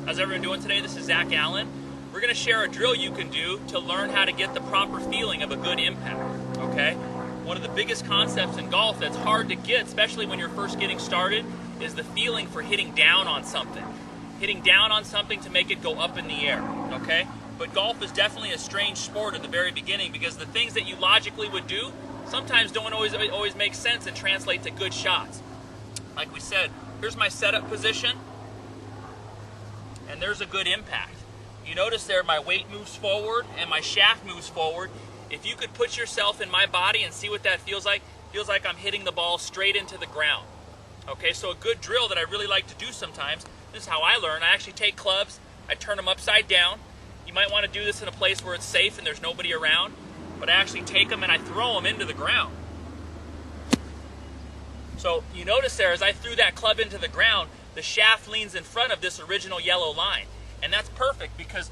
How's everyone doing today? This is Zach Allen. We're going to share a drill you can do to learn how to get the proper feeling of a good impact, okay? One of the biggest concepts in golf that's hard to get, especially when you're first getting started, is the feeling for hitting down on something. Hitting down on something to make it go up in the air, okay? But golf is definitely a strange sport at the very beginning because the things that you logically would do sometimes don't always make sense and translate to good shots. Like we said, here's my setup position, and there's a good impact. You notice there my weight moves forward and my shaft moves forward. If you could put yourself in my body and see what that feels like I'm hitting the ball straight into the ground. Okay, so a good drill that I really like to do sometimes, this is how I learn. I actually take clubs, I turn them upside down. You might want to do this in a place where it's safe and there's nobody around, but I actually take them and I throw them into the ground. So you notice there, as I threw that club into the ground, the shaft leans in front of this original yellow line. And that's perfect because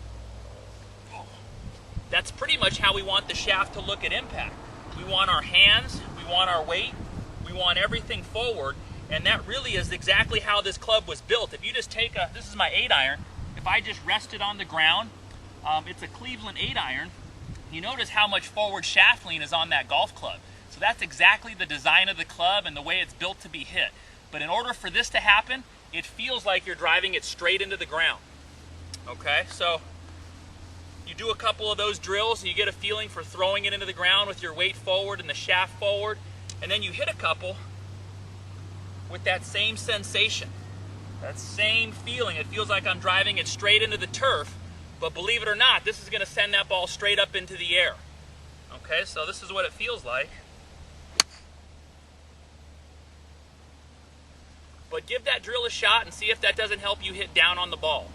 that's pretty much how we want the shaft to look at impact. We want our hands, we want our weight, we want everything forward, and that really is exactly how this club was built. If you just take this is my 8-iron, if I just rest it on the ground, it's a Cleveland 8-iron, you notice how much forward shaft lean is on that golf club. So that's exactly the design of the club and the way it's built to be hit. But in order for this to happen, it feels like you're driving it straight into the ground. Okay, so you do a couple of those drills and you get a feeling for throwing it into the ground with your weight forward and the shaft forward, and then you hit a couple with that same sensation, that same feeling. It feels like I'm driving it straight into the turf, but believe it or not, this is going to send that ball straight up into the air. Okay, so this is what it feels like. But give that drill a shot and see if that doesn't help you hit down on the ball.